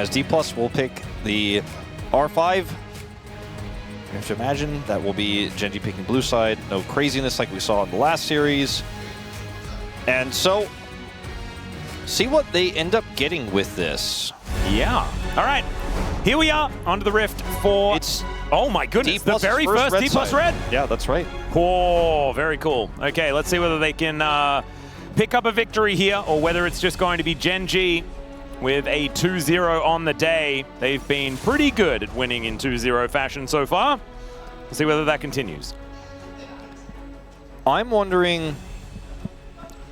as D+ will pick the R5. You have to imagine that will be Gen.G picking blue side. No craziness like we saw in the last series. And so, see what they end up getting with this. Yeah. All right. Here we are onto the Rift for... Oh my goodness, the very first D+ red. Yeah, that's right. Oh, very cool. Okay, let's see whether they can pick up a victory here or whether it's just going to be Gen.G with a 2-0 on the day. They've been pretty good at winning in 2-0 fashion so far. We'll see whether that continues. I'm wondering,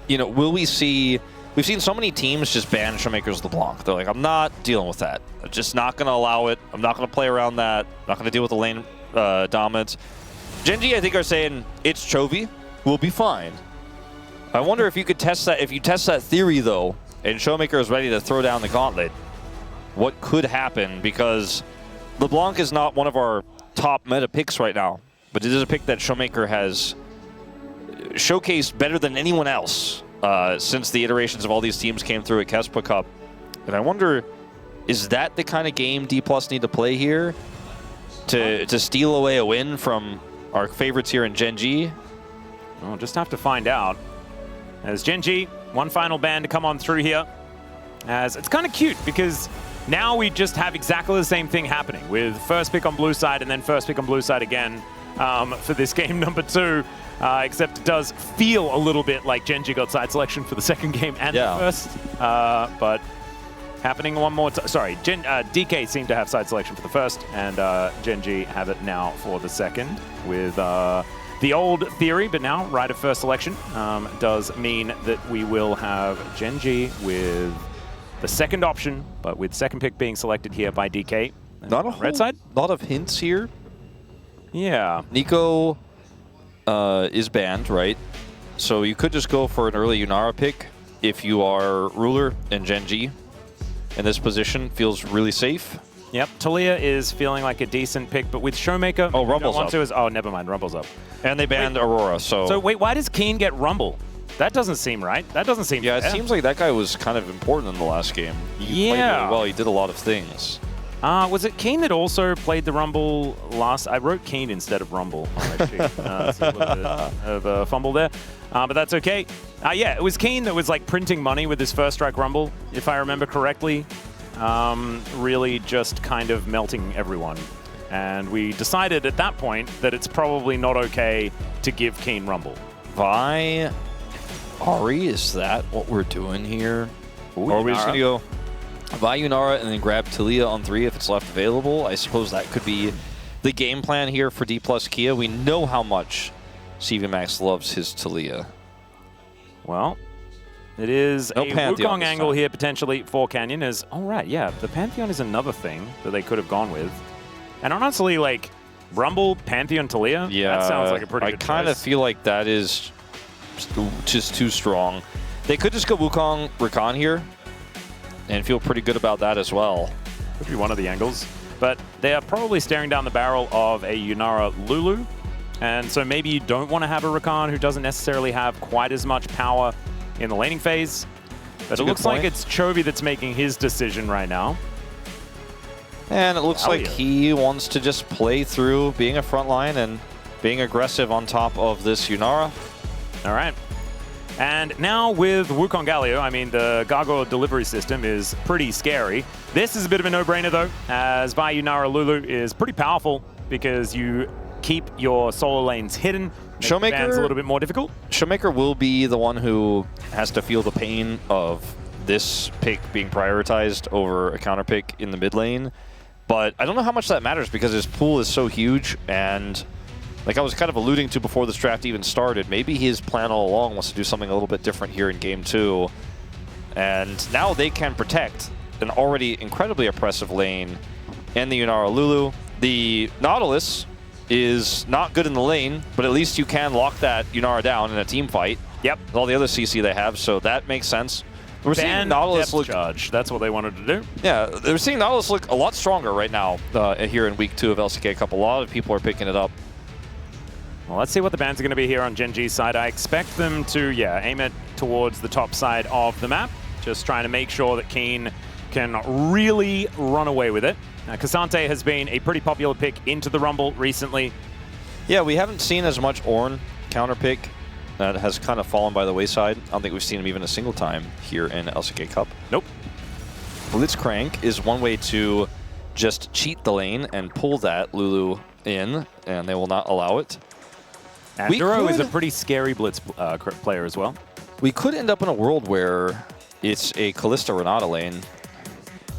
you know, will we see... We've seen so many teams just ban Showmaker's LeBlanc. They're like, I'm not dealing with that. I'm just not going to allow it. I'm not going to play around that. I'm not going to deal with the lane dominance. Gen.G, I think, are saying, it's Chovy. We'll be fine. I wonder if you could test that. If you test that theory, though, and Showmaker is ready to throw down the gauntlet, what could happen? Because LeBlanc is not one of our top meta picks right now, but it is a pick that Showmaker has showcased better than anyone else since the iterations of all these teams came through at Kespa Cup. And I wonder, is that the kind of game D+ need to play here to steal away a win from our favorites here in Gen.G? We'll just have to find out. As Gen.G, one final ban to come on through here. As it's kind of cute because now we just have exactly the same thing happening with first pick on blue side and then first pick on blue side again for this game number 2. Except it does feel a little bit like Gen.G got side selection for the second game and the first. But happening one more time. Sorry, DK seemed to have side selection for the first, and Gen.G have it now for the second with the old theory, but now right of first selection does mean that we will have Gen.G with the second option, but with second pick being selected here by DK. Not a red side. Lot of hints here. Yeah. Nico is banned, right? So you could just go for an early Yunara pick if you are Ruler and Gen.G. In this position, feels really safe. Yep, Talia is feeling like a decent pick, but with Showmaker, oh, Rumble's up. Oh, never mind, Rumble's up. And they banned Aurora, so... So wait, why does Keen get Rumble? That doesn't seem right. That doesn't seem fair. It seems like that guy was kind of important in the last game. He played really well, he did a lot of things. Was it Keen that also played the Rumble last? I wrote Keen instead of Rumble on my sheet. So a little bit of a fumble there, but that's okay. Yeah, it was Keen that was like printing money with his first strike Rumble, if I remember correctly. Really just kind of melting everyone. And we decided at that point that it's probably not okay to give Keen Rumble. Vi, Ari, is that what we're doing here? Ooh, or are we just going to go Vi Yunara and then grab Talia on 3 if it's left available? I suppose that could be the game plan here for D+ Kia. We know how much CVMAX loves his Talia. Well, it is a Wukong angle here potentially for Canyon. Oh right, yeah, the Pantheon is another thing that they could have gone with. And honestly, like, Rumble, Pantheon, Talia? Yeah, that sounds like a pretty good choice. I kind of feel like that is just too strong. They could just go Wukong, Rakan here, and feel pretty good about that as well. Could be one of the angles. But they are probably staring down the barrel of a Yunara Lulu. And so maybe you don't want to have a Rakan who doesn't necessarily have quite as much power in the laning phase. But it looks like it's Chovy that's making his decision right now. And it looks like he wants to just play through being a front line and being aggressive on top of this Yunara. All right. And now with Wukong Galio, I mean, the Gargoyle delivery system is pretty scary. This is a bit of a no-brainer, though, as Vi Yunara Lulu is pretty powerful because you keep your solo lanes hidden. Showmaker a little bit more difficult. Showmaker will be the one who has to feel the pain of this pick being prioritized over a counter pick in the mid lane. But I don't know how much that matters because his pool is so huge, and like I was kind of alluding to before this draft even started, maybe his plan all along was to do something a little bit different here in Game 2. And now they can protect an already incredibly oppressive lane and the Yunara Lulu. The Nautilus is not good in the lane, but at least you can lock that Yunara down in a team fight. Yep. With all the other CC they have, so that makes sense. We're seeing Nautilus look... charge. That's what they wanted to do. Yeah, they're seeing Nautilus look a lot stronger right now here in Week 2 of LCK Cup. A lot of people are picking it up. Well, let's see what the bans are going to be here on Gen.G's side. I expect them to, aim it towards the top side of the map. Just trying to make sure that Keen can really run away with it. Cassante has been a pretty popular pick into the Rumble recently. Yeah, we haven't seen as much Ornn counter pick. That has kind of fallen by the wayside. I don't think we've seen him even a single time here in LCK Cup. Nope. Blitzcrank is one way to just cheat the lane and pull that Lulu in, and they will not allow it. And Duro is a pretty scary Blitz player as well. We could end up in a world where it's a Kalista Renata lane,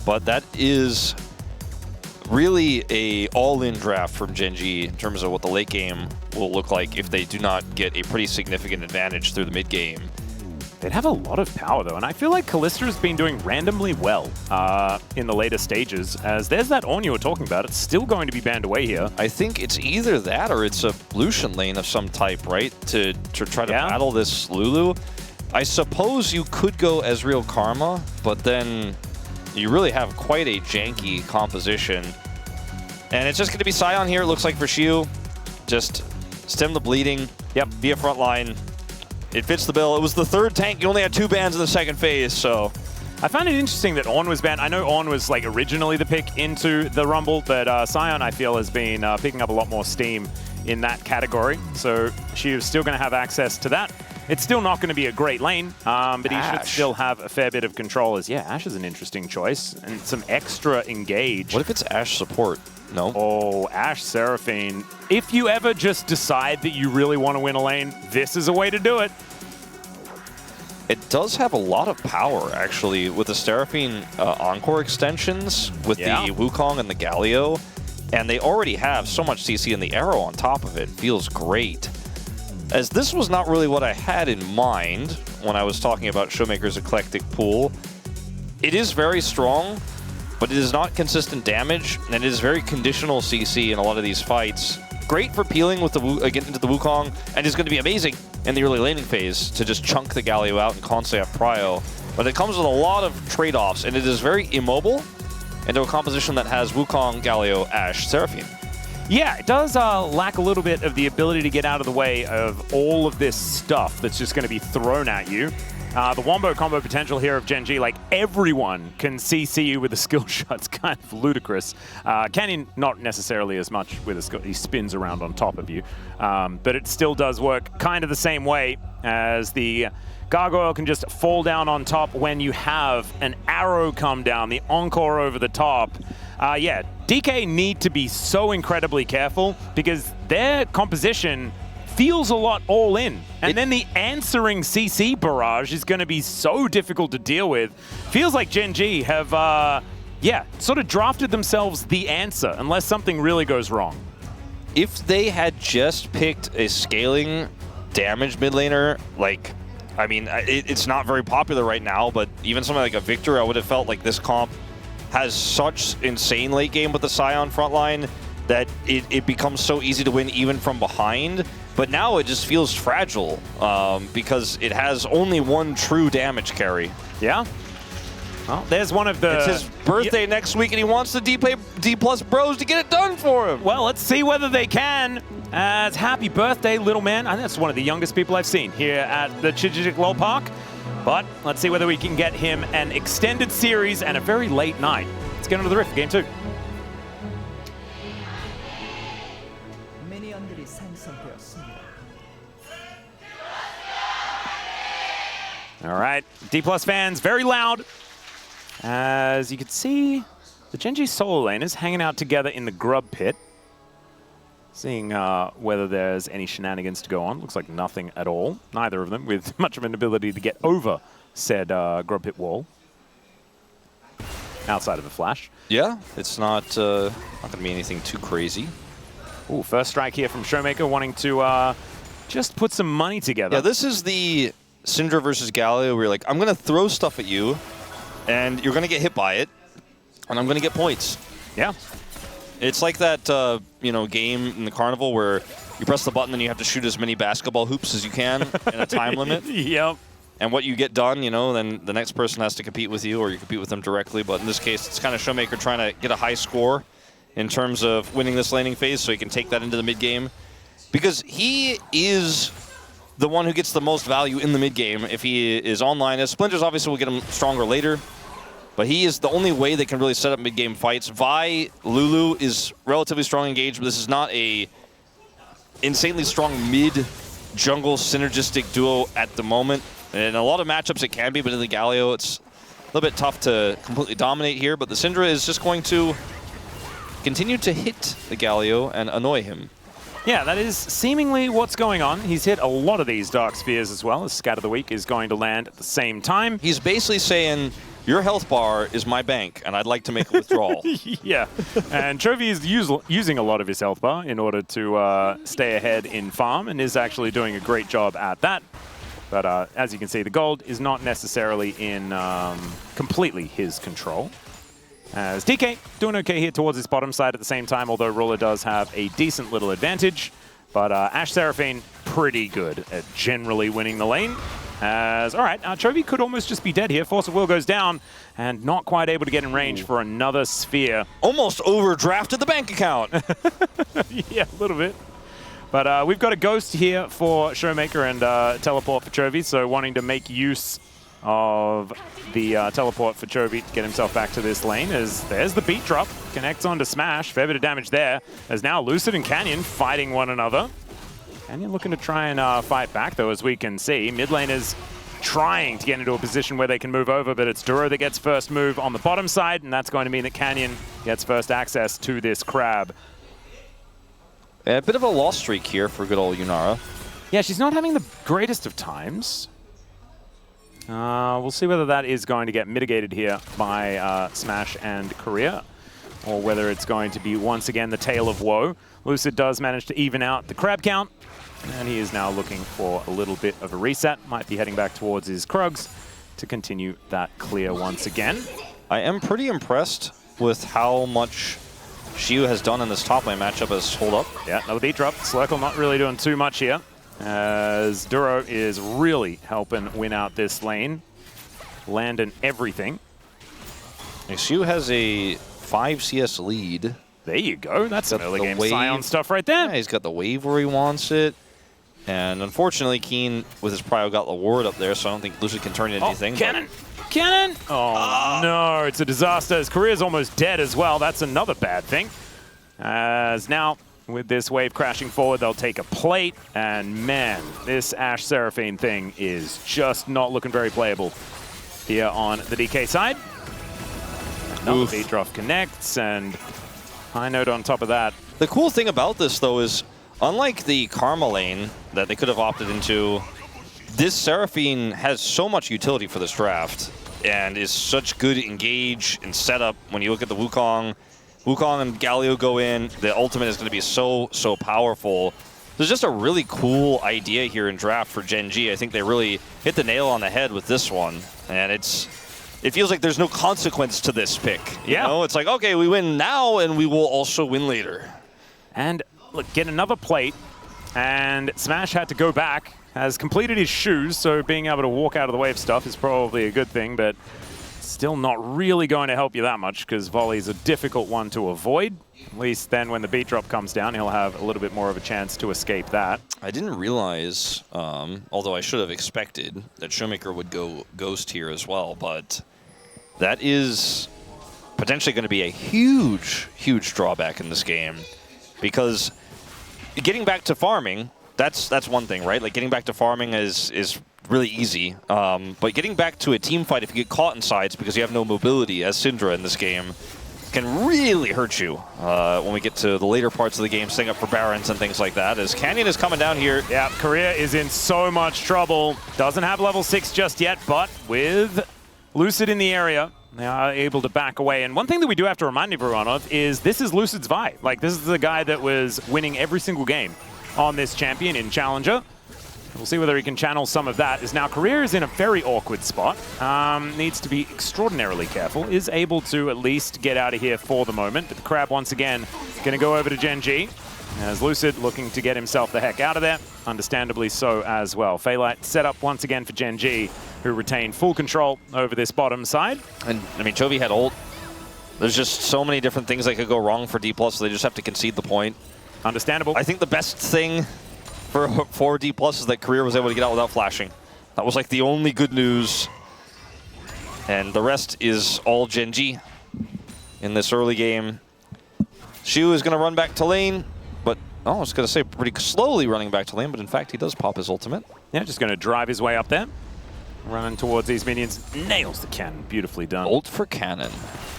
but that is really a all-in draft from Gen.G in terms of what the late game will look like if they do not get a pretty significant advantage through the mid game. They'd have a lot of power, though, and I feel like Kalista has been doing randomly well in the later stages, as there's that Ornn you were talking about. It's still going to be banned away here. I think it's either that or it's a Lucian lane of some type, right? To try to battle this Lulu. I suppose you could go Ezreal Karma, but then you really have quite a janky composition. And it's just going to be Sion here, it looks like, for Shiu. Just stem the bleeding. Yep. Be a front line. It fits the bill. It was the third tank. You only had 2 bans in the second phase, so... I found it interesting that Ornn was banned. I know Ornn was like originally the pick into the Rumble, but Sion, I feel, has been picking up a lot more steam in that category. So Shiu is still going to have access to that. It's still not going to be a great lane, but he should still have a fair bit of control. As Ashe is an interesting choice and some extra engage. What if it's Ashe support? No. Oh, Ashe Seraphine. If you ever just decide that you really want to win a lane, this is a way to do it. It does have a lot of power, actually, with the Seraphine Encore extensions, with the Wukong and the Galio. And they already have so much CC, and the arrow on top of it feels great. As this was not really what I had in mind when I was talking about Showmaker's eclectic pool. It is very strong, but it is not consistent damage, and it is very conditional CC in a lot of these fights. Great for peeling with the getting into the Wukong, and is going to be amazing in the early laning phase to just chunk the Galio out and constantly have prio. But it comes with a lot of trade-offs, and it is very immobile into a composition that has Wukong, Galio, Ashe, Seraphine. Yeah, it does lack a little bit of the ability to get out of the way of all of this stuff that's just going to be thrown at you. The wombo combo potential here of Gen.G, like everyone can CC you with a skill shot. It's kind of ludicrous. Canyon, not necessarily as much with a skill. He spins around on top of you. But it still does work kind of the same way as the Gargoyle can just fall down on top when you have an arrow come down, the Encore over the top. Yeah, DK need to be so incredibly careful because their composition feels a lot all in. And then the answering CC barrage is going to be so difficult to deal with. Feels like Gen.G have, sort of drafted themselves the answer unless something really goes wrong. If they had just picked a scaling damage mid laner, like, I mean, it's not very popular right now, but even something like a Victor, I would have felt like this comp has such insane late game with the Sion frontline that it becomes so easy to win even from behind. But now it just feels fragile because it has only one true damage carry. Yeah. Well, there's one of the... It's his birthday next week, and he wants the D+ bros to get it done for him. Well, let's see whether they can. As happy birthday, little man. I think that's one of the youngest people I've seen here at the Chijijik Lol Park. But let's see whether we can get him an extended series and a very late night. Let's get into the Rift, Game 2. All right, D+ fans, very loud. As you can see, the Gen.G solo laners hanging out together in the grub pit. Seeing whether there's any shenanigans to go on. Looks like nothing at all. Neither of them with much of an ability to get over said grub pit wall. Outside of the flash. Yeah, it's not going to be anything too crazy. Ooh, first strike here from Showmaker wanting to just put some money together. Yeah, this is the Syndra versus Galio where you're like, I'm going to throw stuff at you, and you're going to get hit by it, and I'm going to get points. Yeah. It's like that game in the carnival where you press the button and you have to shoot as many basketball hoops as you can in a time limit. Yep. And what you get done, then the next person has to compete with you or you compete with them directly. But in this case, it's kind of Showmaker trying to get a high score in terms of winning this laning phase so he can take that into the mid game. Because he is the one who gets the most value in the mid game if he is online. As Splinters obviously will get him stronger later. But he is the only way they can really set up mid-game fights. Vi, Lulu is relatively strong engaged, but this is not a insanely strong mid-jungle synergistic duo at the moment. And in a lot of matchups it can be, but in the Galio it's a little bit tough to completely dominate here. But the Syndra is just going to continue to hit the Galio and annoy him. Yeah, that is seemingly what's going on. He's hit a lot of these Dark Spheres as well, as Scat of the Week is going to land at the same time. He's basically saying, your health bar is my bank, and I'd like to make a withdrawal. Yeah, and Chovy is using a lot of his health bar in order to stay ahead in farm, and is actually doing a great job at that. But as you can see, the gold is not necessarily in completely his control. As DK doing okay here towards his bottom side at the same time, although Ruler does have a decent little advantage. But Ashe Seraphine pretty good at generally winning the lane. As, all right, Chovy could almost just be dead here. Force of Will goes down and not quite able to get in range for another sphere. Almost overdrafted the bank account. Yeah, a little bit. But we've got a Ghost here for Showmaker and Teleport for Chovy, so wanting to make use of the Teleport for Chovy to get himself back to this lane. As there's the beat drop, connects onto Smash, fair bit of damage there. As now Lucid and Canyon fighting one another. Canyon looking to try and fight back, though, as we can see. Mid lane is trying to get into a position where they can move over, but it's Duro that gets first move on the bottom side, and that's going to mean that Canyon gets first access to this crab. A bit of a loss streak here for good old Yunara. Yeah, she's not having the greatest of times. We'll see whether that is going to get mitigated here by Smash and Korea, or whether it's going to be once again the tale of woe. Lucid does manage to even out the crab count, and he is now looking for a little bit of a reset. Might be heading back towards his Krugs to continue that clear once again. I am pretty impressed with how much Xiu has done in this top lane matchup as hold up. Yeah, another beat drop. Slurkle not really doing too much here, as Duro is really helping win out this lane. Landing everything. Xiu has a 5 CS lead. There you go. That's some early game Scion stuff right there. Yeah, he's got the wave where he wants it. And unfortunately, Keen with his prio got the ward up there, so I don't think Lucid can turn into anything. Cannon! Cannon! Oh, no, it's a disaster. His career's almost dead as well. That's another bad thing. As now, with this wave crashing forward, they'll take a plate. And man, this Ashe Seraphine thing is just not looking very playable here on the DK side. Another beat drop connects, and high note on top of that. The cool thing about this, though, is unlike the Karma lane that they could have opted into, this Seraphine has so much utility for this draft and is such good engage and setup. When you look at the Wukong and Galio go in, the ultimate is going to be so powerful. There's just a really cool idea here in draft for Gen.G. I think they really hit the nail on the head with this one, and it feels like there's no consequence to this pick. You know? It's like, okay, we win now and we will also win later. And look, get another plate, and Smash had to go back, has completed his shoes, so being able to walk out of the wave stuff is probably a good thing, but still not really going to help you that much because volley is a difficult one to avoid. At least then when the beat drop comes down, he'll have a little bit more of a chance to escape that. I didn't realize, although I should have expected, that Showmaker would go Ghost here as well, but that is potentially going to be a huge drawback in this game, because getting back to farming, that's one thing, right? Like, getting back to farming is really easy, but getting back to a team fight, if you get caught in sides because you have no mobility as Syndra in this game, can really hurt you when we get to the later parts of the game, setting up for Barons and things like that. As Canyon is coming down here. Yeah, Korea is in so much trouble. Doesn't have level 6 just yet, but with Lucid in the area, they are able to back away. And one thing that we do have to remind everyone of is this is Lucid's Vi. Like, this is the guy that was winning every single game on this champion in Challenger. We'll see whether he can channel some of that. As now Career is in a very awkward spot. Needs to be extraordinarily careful. Is able to at least get out of here for the moment. But the Crab, once again, going to go over to Gen.G. As Lucid looking to get himself the heck out of there. Understandably so as well. Phaelite set up once again for Gen.G, who retain full control over this bottom side. And, I mean, Chovy had ult. There's just so many different things that could go wrong for D+, so they just have to concede the point. Understandable. I think the best thing for D+ is that Career was able to get out without flashing. That was like the only good news And the rest is all Gen.G in this early game. Shu is going to run back to lane, but I was going to say pretty slowly running back to lane, but in fact he does pop his ultimate. Yeah, just going to drive his way up there. Running towards these minions. Nails the cannon. Beautifully done. Ult for cannon.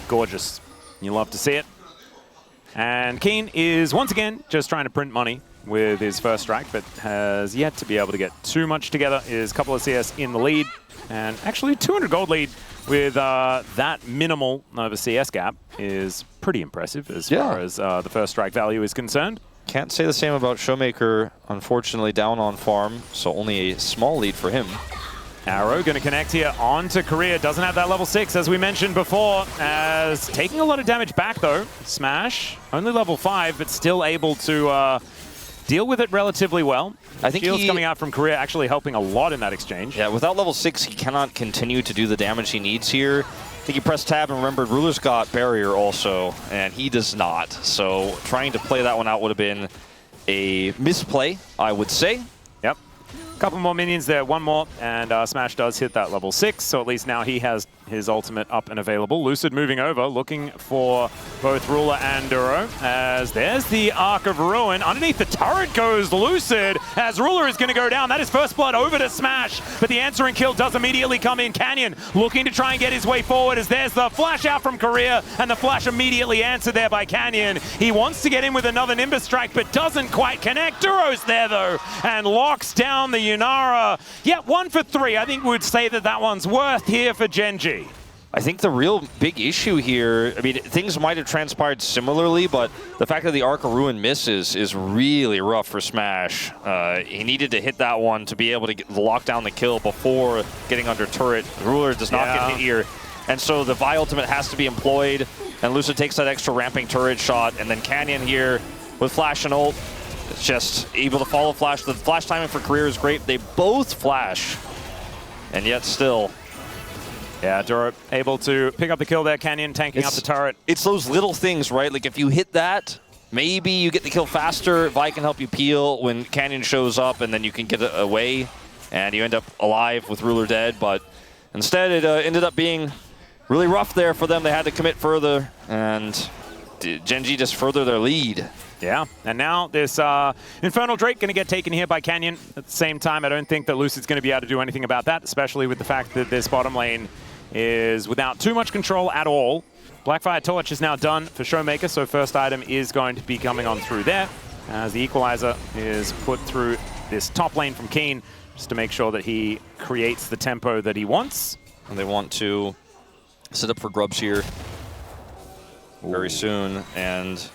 Gorgeous. You love to see it. And Keen is once again just trying to print money with his first strike, but has yet to be able to get too much together. Is a couple of CS in the lead, and actually 200 gold lead with that minimal of a CS gap is pretty impressive as far as the first strike value is concerned. Can't say the same about Showmaker, unfortunately down on farm, so only a small lead for him. Arrow going to connect here onto Korea. Doesn't have that level 6, as we mentioned before, as taking a lot of damage back, though. Smash, only level 5, but still able to deal with it relatively well. I think Shields coming out from Korea actually helping a lot in that exchange. Yeah, without level 6, he cannot continue to do the damage he needs here. I think he pressed tab and remembered Ruler's got barrier also, and he does not. So trying to play that one out would have been a misplay, I would say. Yep. Couple more minions there, one more, and Smash does hit that level 6, so at least now he has his ultimate up and available. Lucid moving over, looking for both Ruler and Duro, as there's the Arc of Ruin. Underneath the turret goes Lucid, as Ruler is going to go down. That is first blood over to Smash, but the answering kill does immediately come in. Canyon looking to try and get his way forward, as there's the flash out from Korea, and the flash immediately answered there by Canyon. He wants to get in with another Nimbus strike, but doesn't quite connect. Duro's there, though, and locks down the Yunara. Yeah, 1 for 3. I think we'd say that that one's worth here for Gen.G. I think the real big issue here, I mean, things might have transpired similarly, but the fact that the Arc of Ruin misses is really rough for Smash. He needed to hit that one to be able to lock down the kill before getting under turret. Ruler does not get hit here, and so the Vi ultimate has to be employed, and Lucid takes that extra ramping turret shot, and then Canyon here with flash and ult. It's just able to follow flash. The flash timing for Career is great. They both flash, and yet still. Yeah, Duro able to pick up the kill there. Canyon tanking up the turret. It's those little things, right? Like if you hit that, maybe you get the kill faster. Vi can help you peel when Canyon shows up, and then you can get away, and you end up alive with Ruler dead. But instead, it ended up being really rough there for them. They had to commit further, and Gen.G just further their lead. Yeah, and now this Infernal Drake going to get taken here by Canyon. At the same time, I don't think that Lucid's going to be able to do anything about that, especially with the fact that this bottom lane is without too much control at all. Blackfire Torch is now done for Showmaker, so first item is going to be coming on through there, as the Equalizer is put through this top lane from Keen, just to make sure that he creates the tempo that he wants. And they want to set up for Grubs here very soon, and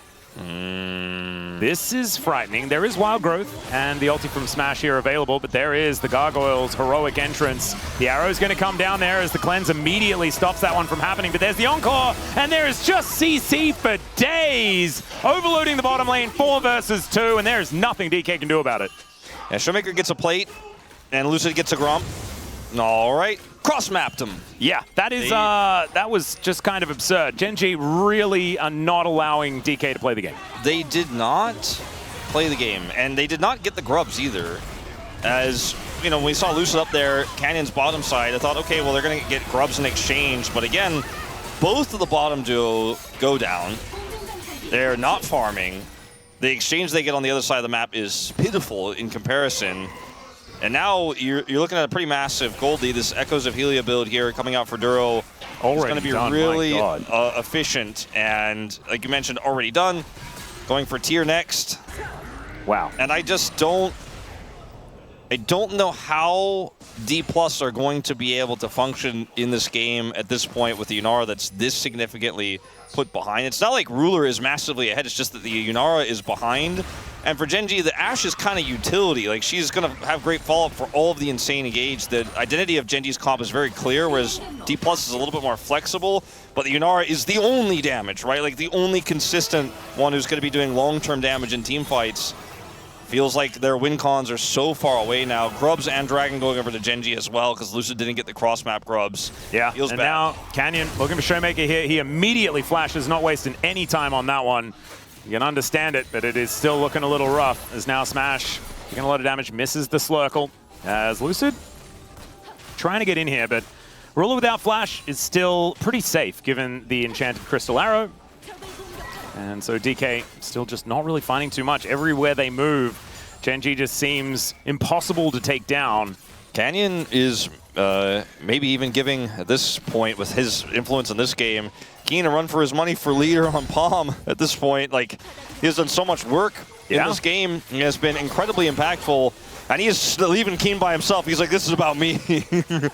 this is frightening. There is Wild Growth and the ulti from Smash here available, but there is the Gargoyle's heroic entrance. The arrow's going to come down there as the cleanse immediately stops that one from happening, but there's the Encore, and there is just CC for days, overloading the bottom lane 4 versus 2, and there's nothing DK can do about it. Yeah, Showmaker gets a plate, and Lucid gets a Grump. All right, cross-mapped him. Yeah, that is that was just kind of absurd. Gen.G really are not allowing DK to play the game. They did not play the game, and they did not get the Grubs either. As, you know, when we saw Lucid up there, Canyon's bottom side, I thought, okay, well, they're going to get Grubs in exchange. But again, both of the bottom duo go down. They're not farming. The exchange they get on the other side of the map is pitiful in comparison. And now you're looking at a pretty massive gold lead. This Echoes of Helia build here coming out for Duro. It's going to be really efficient. And like you mentioned, already done. Going for tier next. Wow. And I just don't know how D+ are going to be able to function in this game at this point with the Yunara that's this significantly put behind. It's not like Ruler is massively ahead, it's just that the Yunara is behind. And for Gen.G, the Ashe is kind of utility. Like, she's going to have great follow-up for all of the insane engage. The identity of Gen.G's comp is very clear, whereas D+ is a little bit more flexible. But the Yunara is the only damage, right? Like, the only consistent one who's going to be doing long-term damage in team fights. Feels like their win cons are so far away now. Grubs and Dragon going over to Gen.G as well, because Lucid didn't get the cross-map Grubs. Yeah, feels and bad. Now Canyon looking for Showmaker here. He immediately flashes, not wasting any time on that one. You can understand it, but it is still looking a little rough, as now Smash taking a lot of damage, misses the Slurkle, as Lucid trying to get in here, but Ruler without flash is still pretty safe given the enchanted crystal arrow. And so DK still just not really finding too much. Everywhere they move, Gen.G just seems impossible to take down. Canyon is maybe even giving, at this point, with his influence in this game, keen to run for his money for leader on Palm at this point. Like, he has done so much work in this game. He has been incredibly impactful. And he is still even keen by himself. He's like, this is about me.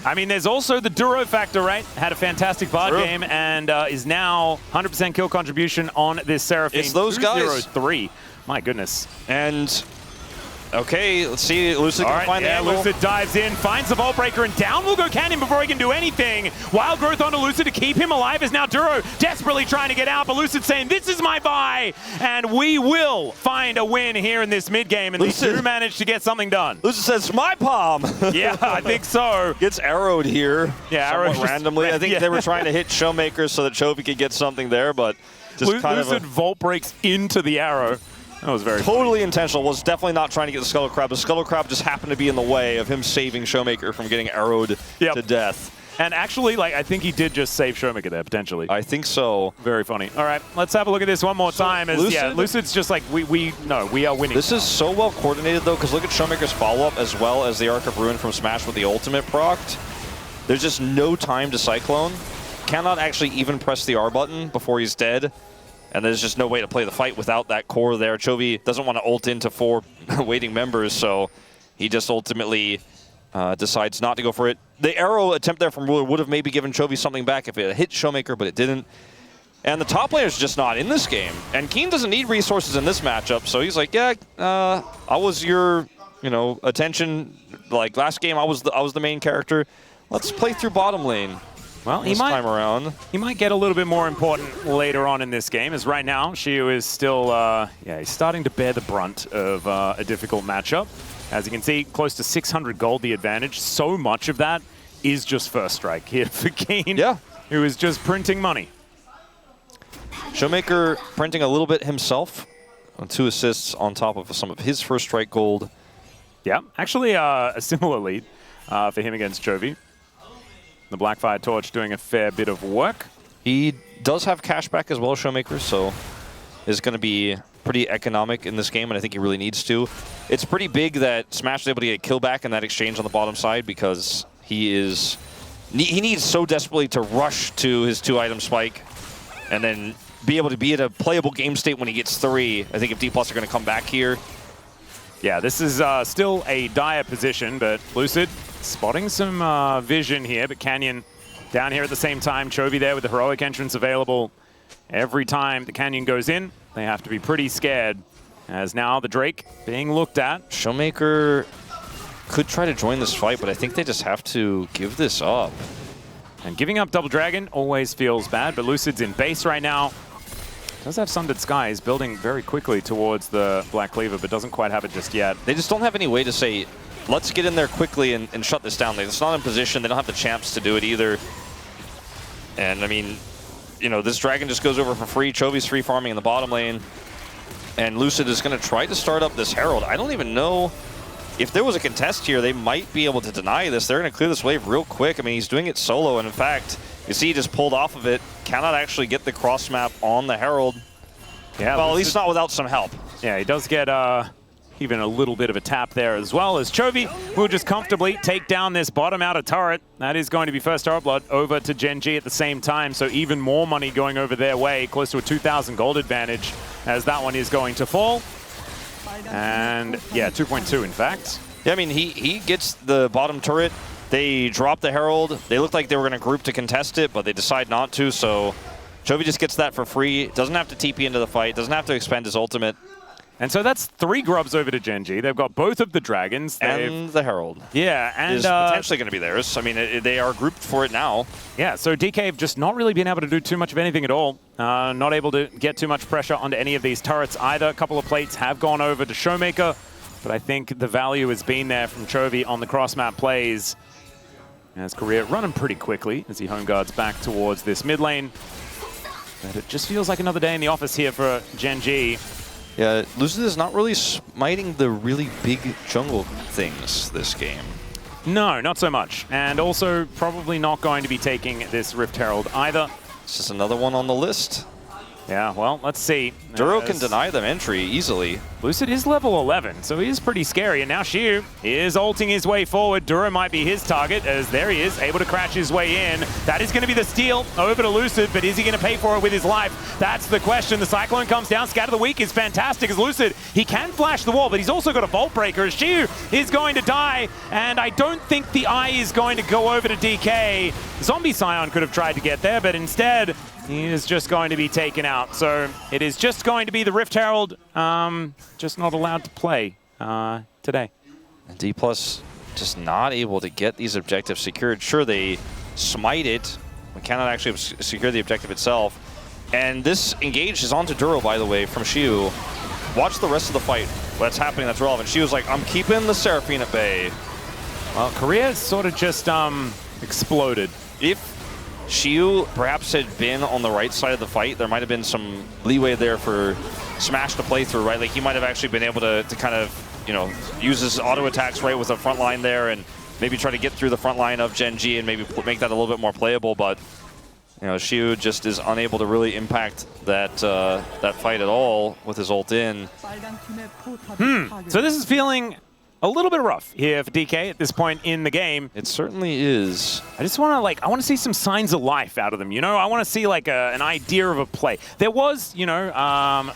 I mean, there's also the Duro factor, right? Had a fantastic Bard game and is now 100% kill contribution on this Seraphine. It's those guys. 0-3. My goodness. And, okay, let's see. Lucid can find the angle. Lucid dives in, finds the Vault Breaker, and down will go Canyon before he can do anything. Wild Growth onto Lucid to keep him alive as now Duro desperately trying to get out, but Lucid saying, this is my buy, and we will find a win here in this mid-game, and Lucid do manage to get something done. Lucid says, my palm. Yeah, I think so. Gets arrowed here. Yeah, arrowed randomly. I think they were trying to hit Showmaker so that Chovy could get something there, but just kind Lucid of Vault breaks into the arrow. That was very totally intentional. Was definitely not trying to get the Scuttle Crab. The Scuttle Crab just happened to be in the way of him saving Showmaker from getting arrowed to death. And actually, like, I think he did just save Showmaker there, potentially. I think so. Very funny. All right, let's have a look at this one more time. As, Lucid's just like, we are winning. This is so well coordinated, though, because look at Showmaker's follow-up as well as the Arc of Ruin from Smash with the ultimate procced. There's just no time to Cyclone. Cannot actually even press the R button before he's dead. And there's just no way to play the fight without that core there. Chovy doesn't want to ult into 4 waiting members, so he just ultimately decides not to go for it. The arrow attempt there from Ruler would have maybe given Chovy something back if it hit Showmaker, but it didn't. And the top laner is just not in this game. And Keen doesn't need resources in this matchup, so he's like, yeah, I was your, attention. Like last game, I was the main character. Let's play through bottom lane. Well, this time around. He might get a little bit more important later on in this game, as right now, Shiu is still, he's starting to bear the brunt of a difficult matchup. As you can see, close to 600 gold the advantage. So much of that is just first strike here for Keen, who is just printing money. Showmaker printing a little bit himself on 2 assists on top of some of his first strike gold. Yeah, actually a similar lead for him against Chovy. The Blackfire Torch doing a fair bit of work. He does have cashback as well, Showmaker, so is going to be pretty economic in this game, and I think he really needs to. It's pretty big that Smash is able to get a kill back in that exchange on the bottom side because he needs so desperately to rush to his 2-item spike and then be able to be at a playable game state when he gets 3. I think if D+ are going to come back here. Yeah, this is still a dire position, but Lucid spotting some vision here, but Canyon down here at the same time. Chovy there with the heroic entrance available. Every time the Canyon goes in, they have to be pretty scared. As now the Drake being looked at. Showmaker could try to join this fight, but I think they just have to give this up. And giving up Double Dragon always feels bad, but Lucid's in base right now. Does have Sundered Skies building very quickly towards the Black Cleaver, but doesn't quite have it just yet. They just don't have any way to say, let's get in there quickly and shut this down. It's not in position. They don't have the champs to do it either. And, I mean, this Dragon just goes over for free. Chovy's free farming in the bottom lane. And Lucid is going to try to start up this Herald. I don't even know if there was a contest here. They might be able to deny this. They're going to clear this wave real quick. I mean, he's doing it solo. And, in fact, you see he just pulled off of it. Cannot actually get the cross map on the Herald. Yeah, well, at least not without some help. Yeah, he does get even a little bit of a tap there, as well as Chovy will just comfortably take down this bottom outer turret. That is going to be first Turret Blood over to Gen.G at the same time, so even more money going over their way, close to a 2,000 gold advantage, as that one is going to fall. And yeah, 2.2 in fact. Yeah, I mean, he gets the bottom turret. They drop the Herald. They looked like they were going to group to contest it, but they decide not to, so Chovy just gets that for free. Doesn't have to TP into the fight. Doesn't have to expend his ultimate. And so that's 3 grubs over to Gen.G. They've got both of the dragons. And the Herald. Yeah, and is potentially going to be theirs. I mean, they are grouped for it now. Yeah, so DK have just not really been able to do too much of anything at all. Not able to get too much pressure onto any of these turrets either. A couple of plates have gone over to Showmaker, but I think the value has been there from Chovy on the cross-map plays. As Korea running pretty quickly as he home guards back towards this mid lane. But it just feels like another day in the office here for Gen.G. Yeah, Lucid is not really smiting the really big jungle things this game. No, not so much. And also probably not going to be taking this Rift Herald either. This is another one on the list. Yeah, well, let's see. Duro can deny them entry easily. Lucid is level 11, so he is pretty scary. And now Xiu is ulting his way forward. Duro might be his target, as there he is, able to crash his way in. That is going to be the steal over to Lucid, but is he going to pay for it with his life? That's the question. The Cyclone comes down. Scatter the Weak is fantastic as Lucid. He can flash the wall, but he's also got a Vault Breaker as Xiu is going to die. And I don't think the eye is going to go over to DK. Zombie Scion could have tried to get there, but instead, he is just going to be taken out. So it is just going to be the Rift Herald, just not allowed to play today. And D+ just not able to get these objectives secured. Sure, they smite it, but cannot actually secure the objective itself. And this engage is onto Duro, by the way, from Xiu. Watch the rest of the fight. What's happening that's relevant. Xiu's like, I'm keeping the Seraphine at bay. Well, Korea sort of just exploded. If Xiu perhaps had been on the right side of the fight, there might have been some leeway there for Smash to play through, right? Like he might have actually been able to kind of, you know, use his auto attacks right with the front line there and maybe try to get through the front line of Gen.G and maybe make that a little bit more playable. But, you know, Xiu just is unable to really impact that that fight at all with his ult in. So this is feeling a little bit rough here for DK at this point in the game. It certainly is. I just want to, I want to see some signs of life out of them, you know? I want to see, an idea of a play. There was, a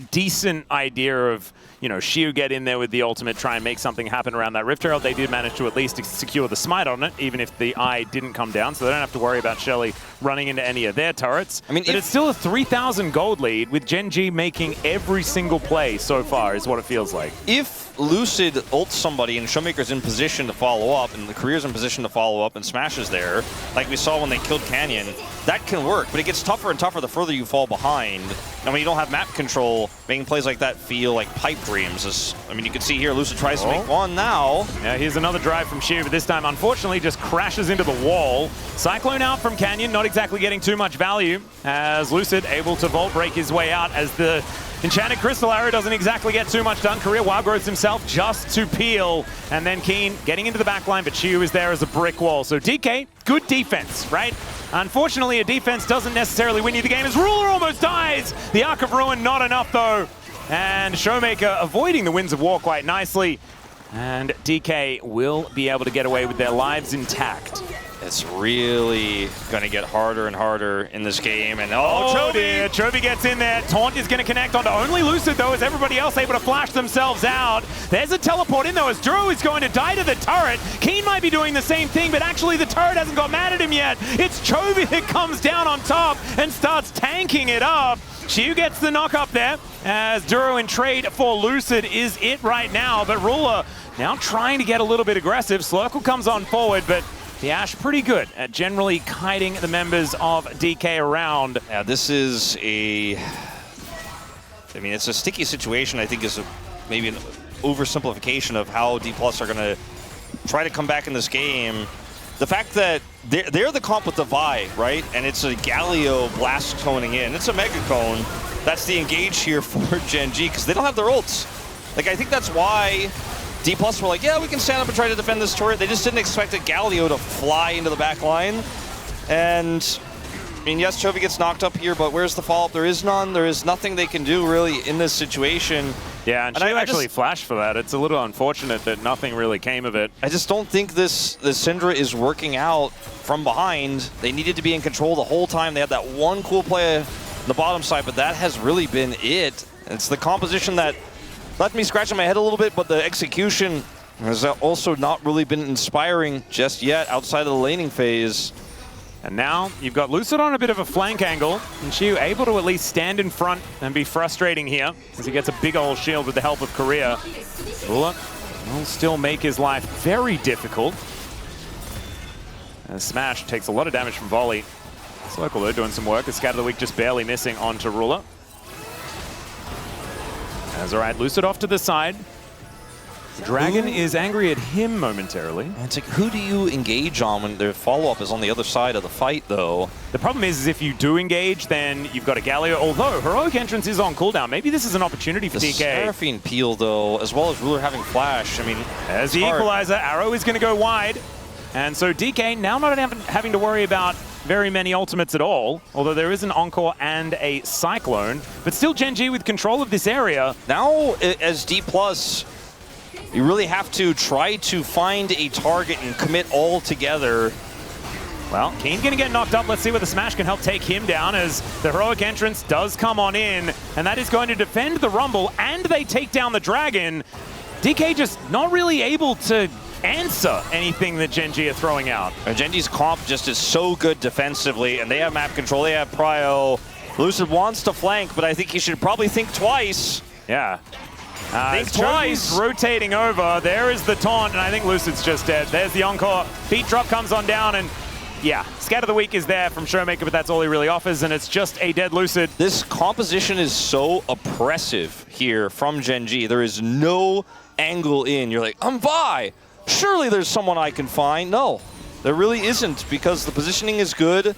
decent idea of, Xiu get in there with the ultimate, try and make something happen around that Rift Herald. They did manage to at least secure the smite on it, even if the eye didn't come down, so they don't have to worry about Shelly running into any of their turrets. I mean, but it's still a 3,000 gold lead with Gen.G making every single play so far, is what it feels like. If Lucid ults somebody and Showmaker's in position to follow up, and the Career's in position to follow up and smashes there, like we saw when they killed Canyon, that can work, but it gets tougher and tougher the further you fall behind. And when you don't have map control, making plays like that feel like pipe dreams. I mean, you can see here, Lucid tries to make one now. Yeah, here's another drive from Xiu, but this time, unfortunately, just crashes into the wall. Cyclone out from Canyon, not exactly getting too much value, as Lucid able to Vault Break his way out, as the Enchanted Crystal Arrow doesn't exactly get too much done. Korea Wild Growth himself just to peel. And then Keen getting into the back line, but Xiu is there as a brick wall. So DK, good defense, right? Unfortunately, a defense doesn't necessarily win you the game as Ruler almost dies. The Arc of Ruin, not enough though. And Showmaker avoiding the Winds of War quite nicely. And DK will be able to get away with their lives intact. It's really going to get harder and harder in this game. And Chovy! Chovy gets in there. Taunt is going to connect onto only Lucid, though, as everybody else able to flash themselves out. There's a teleport in, though, as Duro is going to die to the turret. Keen might be doing the same thing, but actually the turret hasn't got mad at him yet. It's Chovy that comes down on top and starts tanking it up. Xiu gets the knock up there, as Duro in trade for Lucid is it right now. But Ruler now trying to get a little bit aggressive. Slurkle comes on forward, but the Ashe pretty good at generally kiting the members of DK around. Yeah, this is it's a sticky situation. I think is maybe an oversimplification of how D+ are going to try to come back in this game. The fact that they're the comp with the Vi, right? And it's a Galio blast coning in. It's a Mega Cone. That's the engage here for Gen.G because they don't have their ults. Like, I think that's why D+ were like, yeah, we can stand up and try to defend this turret. They just didn't expect a Galio to fly into the back line. And, I mean, yes, Chovy gets knocked up here, but where's the follow-up? There is none. There is nothing they can do, really, in this situation. Yeah, and Xiu actually flashed for that. It's a little unfortunate that nothing really came of it. I just don't think this Syndra is working out from behind. They needed to be in control the whole time. They had that one cool play on the bottom side, but that has really been it. It's the composition that left me scratching my head a little bit, but the execution has also not really been inspiring just yet outside of the laning phase. And now you've got Lucid on a bit of a flank angle, and Xiu able to at least stand in front and be frustrating here as he gets a big old shield with the help of Korea. Ruler will still make his life very difficult. And Smash takes a lot of damage from Volley. Slurkle though doing some work. The Scatter the Weak just barely missing onto Ruler. That's all right, Lucid off to the side. Dragon is angry at him momentarily. And it's like, who do you engage on when their follow-up is on the other side of the fight, though? The problem is if you do engage, then you've got a Galio. Although Heroic Entrance is on cooldown, maybe this is an opportunity for DK. Seraphine Peel, though, as well as Ruler having Flash. I mean, as the equalizer, Arrow is going to go wide. And so DK now not having to worry about very many ultimates at all, although there is an Encore and a Cyclone. But still Gen.G with control of this area. Now, as D+, you really have to try to find a target and commit all together. Well, Keen going to get knocked up. Let's see whether Smash can help take him down as the Heroic Entrance does come on in. And that is going to defend the Rumble, and they take down the Dragon. DK just not really able to answer anything that Gen.G are throwing out. And Gen.G's comp just is so good defensively, and they have map control, they have prio. Lucid wants to flank, but I think he should probably think twice. Yeah. Think twice. Rotating over. There is the taunt, and I think Lucid's just dead. There's the Encore. Beat drop comes on down, and yeah, Scat of the Week is there from Showmaker, but that's all he really offers, and it's just a dead Lucid. This composition is so oppressive here from Gen.G. There is no angle in. You're like, I'm Vi. Surely there's someone I can find. No, there really isn't, because the positioning is good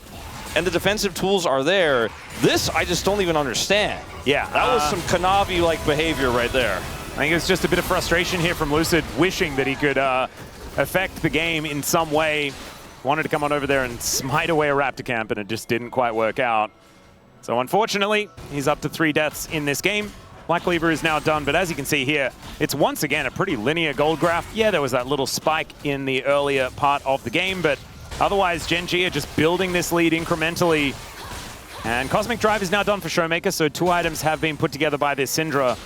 and the defensive tools are there. This, I just don't even understand. Yeah. That was some Kanavi-like behavior right there. I think it's just a bit of frustration here from Lucid, wishing that he could affect the game in some way. Wanted to come on over there and smite away a Raptor camp, and it just didn't quite work out. So unfortunately, he's up to 3 deaths in this game. Black Cleaver is now done, but as you can see here, it's once again a pretty linear gold graph. Yeah, there was that little spike in the earlier part of the game, but otherwise Gen.G are just building this lead incrementally. And Cosmic Drive is now done for Showmaker, so 2 items have been put together by this Syndra.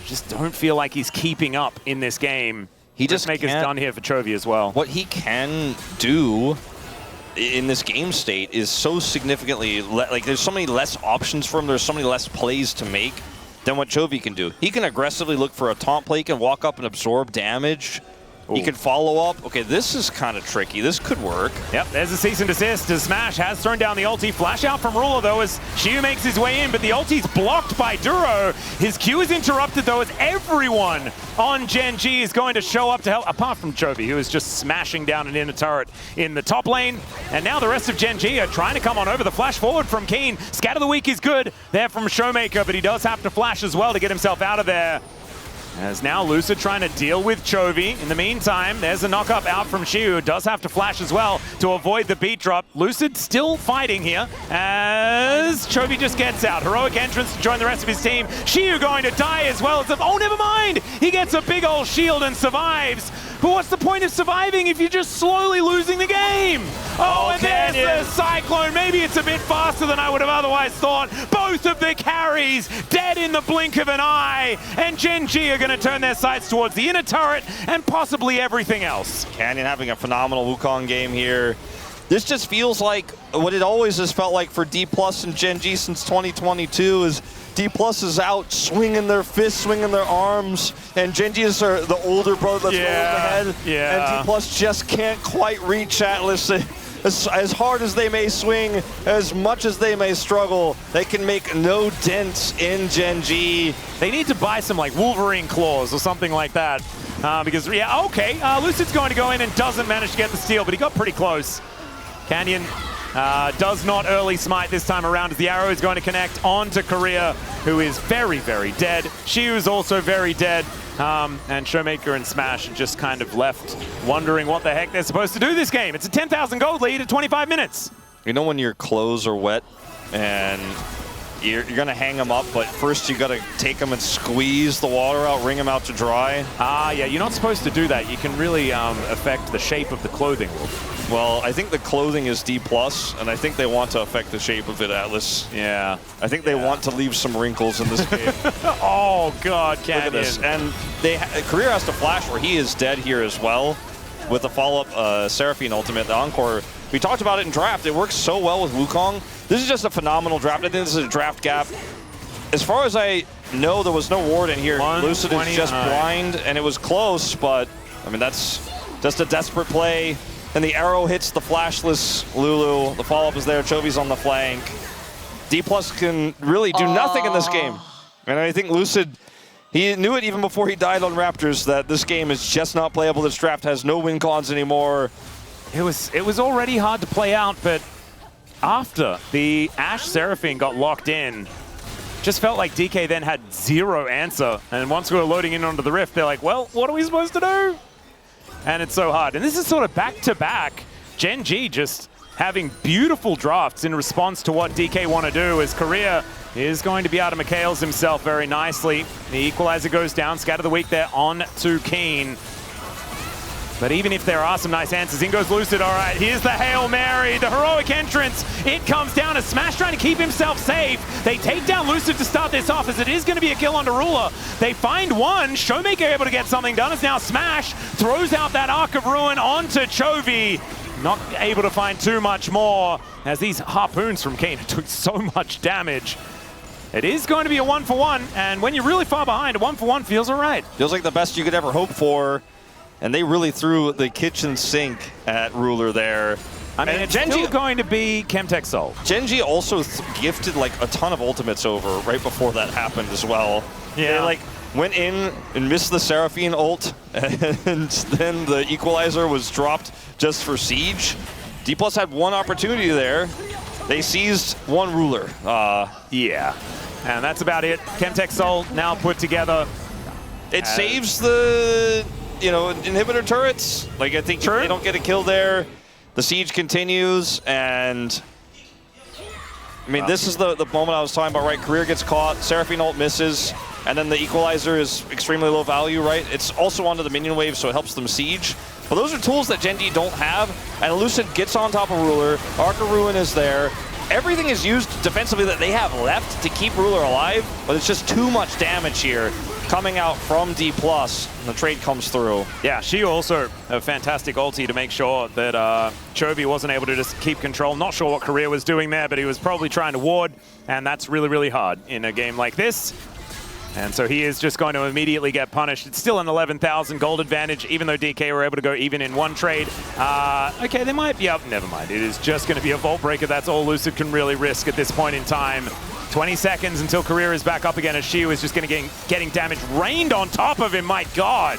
Just don't feel like he's keeping up in this game. He just Maker's done here for Chovy as well. What he can do in this game state is so significantly, like there's so many less options for him, there's so many less plays to make than what Chovy can do. He can aggressively look for a taunt play, can walk up and absorb damage. Ooh. He can follow up. Okay, this is kind of tricky. This could work. Yep, there's a cease and desist as Smash has thrown down the ulti. Flash out from Ruler, though, as Shiu makes his way in, but the ulti's blocked by Duro. His Q is interrupted, though, as everyone on Gen.G is going to show up to help, apart from Chovy, who is just smashing down an inner turret in the top lane. And now the rest of Gen.G are trying to come on over. The flash forward from Keen. Scat of the Week is good there from Showmaker, but he does have to flash as well to get himself out of there. As now Lucid trying to deal with Chovy. In the meantime, there's a knock-up out from Shiu, who does have to flash as well to avoid the beat drop. Lucid still fighting here as Chovy just gets out. Heroic Entrance to join the rest of his team. Shiu going to die as well. Oh, never mind! He gets a big old shield and survives. But what's the point of surviving if you're just slowly losing the game? Oh, and there's the Cyclone. Maybe it's a bit faster than I would have otherwise thought. Both of the carries dead in the blink of an eye. And Gen.G are going to turn their sights towards the inner turret and possibly everything else. Canyon having a phenomenal Wukong game here. This just feels like what it always has felt like for D+ and Gen.G since 2022 is D+ is out swinging their fists, swinging their arms, and Gen.G is the older brother that's rolling ahead. Yeah. And D+ just can't quite reach Atlas. As hard as they may swing, as much as they may struggle, they can make no dent in Gen.G. They need to buy some like Wolverine claws or something like that. Because, yeah, okay, Lucid's going to go in and doesn't manage to get the steal, but he got pretty close. Canyon does not early smite this time around as the arrow is going to connect onto Korea, who is very, very dead. Shiu is also very dead. And Showmaker and Smash are just kind of left wondering what the heck they're supposed to do this game. It's a 10,000 gold lead at 25 minutes. You know when your clothes are wet and you're going to hang them up, but first you got to take them and squeeze the water out, wring them out to dry? Yeah, you're not supposed to do that. You can really affect the shape of the clothing. Well, I think the clothing is D+, and I think they want to affect the shape of it, Atlas. Yeah. I think they want to leave some wrinkles in this game. Oh, God, Canyon. Look at this. And Career has to flash where he is dead here as well with the follow-up Seraphine ultimate, the Encore. We talked about it in draft. It works so well with Wukong. This is just a phenomenal draft. I think this is a draft gap. As far as I know, there was no ward in here. Lucid is just blind, and it was close, but, I mean, that's just a desperate play. And the arrow hits the flashless Lulu. The follow-up is there. Chovy's on the flank. D+ can really do nothing in this game. And I think Lucid He knew it even before he died on Raptors that this game is just not playable. This draft has no win cons anymore. It was already hard to play out, but after the Ashe Seraphine got locked in, just felt like DK then had zero answer. And once we were loading in onto the Rift, they're like, well, what are we supposed to do? And it's so hard. And this is sort of back-to-back. Gen.G just having beautiful drafts in response to what DK want to do, as Korea is going to be out of McHale's himself very nicely. The equalizer goes down, scatter the weak there on to Keen. But even if there are some nice answers, in goes Lucid. All right, here's the Hail Mary, the heroic entrance. It comes down as Smash trying to keep himself safe. They take down Lucid to start this off, as it is going to be a kill onto Ruler. They find one. Showmaker able to get something done, as now Smash throws out that Arc of Ruin onto Chovy. Not able to find too much more, as these harpoons from Keen took so much damage. It is going to be a 1-for-1, and when you're really far behind, a 1-for-1 feels all right. Feels like the best you could ever hope for. And they really threw the kitchen sink at Ruler there. I mean, Gen.G is going to be Chemtech Soul. Gen.G also gifted like a ton of ultimates over right before that happened as well. Yeah. They like went in and missed the Seraphine ult, and then the equalizer was dropped just for Siege. D+ had one opportunity there. They seized one Ruler. Yeah, and that's about it. Chemtech Soul now put together. It saves the, you know, inhibitor turrets. Like, I think they don't get a kill there. The siege continues, and I mean, this is the moment I was talking about, right? Career gets caught, Seraphine ult misses, and then the equalizer is extremely low value, right? It's also onto the minion wave, so it helps them siege. But those are tools that Gen.G don't have, and Lucid gets on top of Ruler. Arc of Ruin is there. Everything is used defensively that they have left to keep Ruler alive, but it's just too much damage here coming out from D+, and the trade comes through. Yeah, she also a fantastic ulti to make sure that Chovy wasn't able to just keep control. Not sure what Korea was doing there, but he was probably trying to ward, and that's really, really hard in a game like this. And so he is just going to immediately get punished. It's still an 11,000 gold advantage, even though DK were able to go even in one trade. Okay, they might be up. Never mind. It is just going to be a Vault Breaker. That's all Lucid can really risk at this point in time. 20 seconds until Career is back up again, as Shiu is just going to getting damage rained on top of him. My God.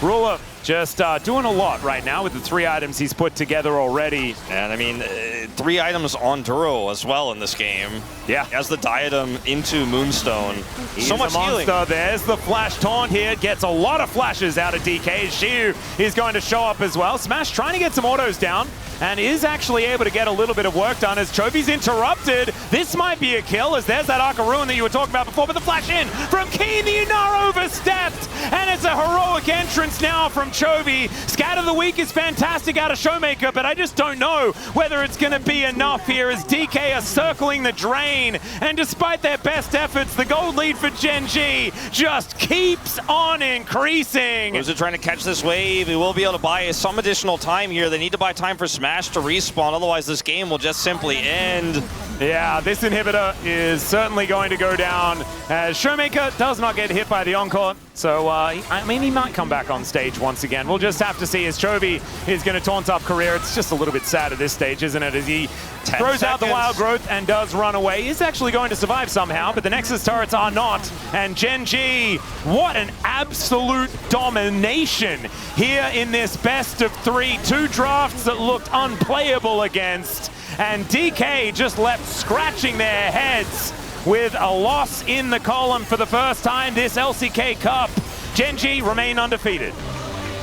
Ruler just doing a lot right now with the 3 items he's put together already. And I mean, 3 items on Duro as well in this game. Yeah. As the diadem into Moonstone. He's so much a monster. healing. There's the flash taunt here. Gets a lot of flashes out of DK. Shiu is going to show up as well. Smash trying to get some autos down, and is actually able to get a little bit of work done as Chovy's interrupted. This might be a kill, as there's that Arc of Ruin that you were talking about before, but the flash in from Keen, the Unar overstepped, and it's a heroic entrance now from Chovy. Scatter the Weak is fantastic out of Showmaker, but I just don't know whether it's going to be enough here, as DK are circling the drain, and despite their best efforts, the gold lead for Gen.G just keeps on increasing. Who's it trying to catch this wave? He will be able to buy some additional time here. They need to buy time for Smash to respawn, otherwise this game will just simply end. Yeah, this inhibitor is certainly going to go down, as Showmaker does not get hit by the Encore. So, I mean, he might come back on stage once again. We'll just have to see, as Chovy is going to taunt up Career. It's just a little bit sad at this stage, isn't it? As he throws out the Wild Growth and does run away. He's actually going to survive somehow, but the Nexus turrets are not. And Gen.G, what an absolute domination here in this best of 3. 2 drafts that looked unplayable against. And DK just left scratching their heads with a loss in the column for the first time this LCK Cup. Gen.G remain undefeated.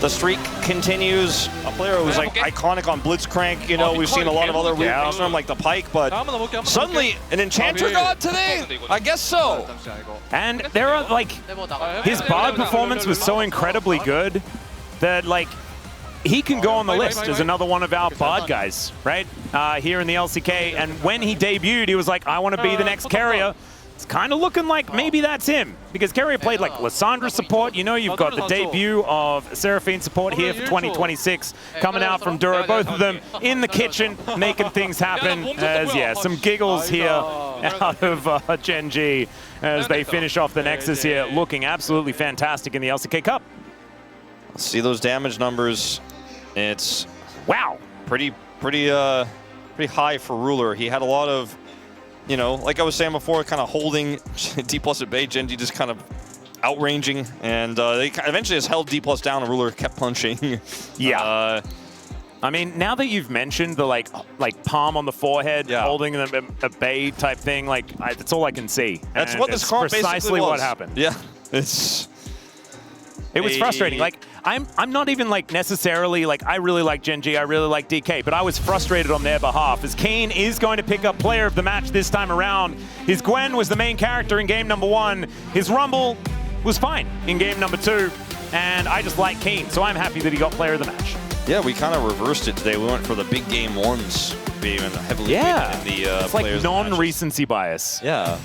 The streak continues. A player who's like iconic on Blitzcrank. You know, we've seen a lot of other weaknesses from like the Pike, but suddenly an Enchanter God today? I guess so. And there are like, his Bard performance was so incredibly good that like, he can go on the list as another one of our Bard guys, right? Here in the LCK. And when he debuted, he was like, I want to be the next carrier. It's kind of looking like maybe that's him, because carrier played like Lissandra support. You know, you've got the debut of Seraphine support here for 2026 coming out from Duro. Both of them in the kitchen making things happen. As yeah, some giggles here out of Gen.G as they finish off the Nexus here, looking absolutely fantastic in the LCK Cup. Let's see those damage numbers. It's wow, pretty high for Ruler. He had a lot of, you know, like I was saying before, kind of holding D+ at bay. Gen.G just kind of outranging, and they eventually just held D+ down, and Ruler kept punching. Yeah. I mean, now that you've mentioned the like palm on the forehead, holding them at bay type thing, like that's all I can see. That's and what this comp basically was. Precisely what happened. Yeah, it was frustrating. Like I'm not even like necessarily like I really like Gen.G, I really like DK, but I was frustrated on their behalf as Kane is going to pick up player of the match this time around. His Gwen was the main character in game number 1. His Rumble was fine in game number 2, and I just like Kane, so I'm happy that he got player of the match. Yeah, we kind of reversed it today. We went for the big game ones being heavily weighted in the it's like non-recency bias. Yeah.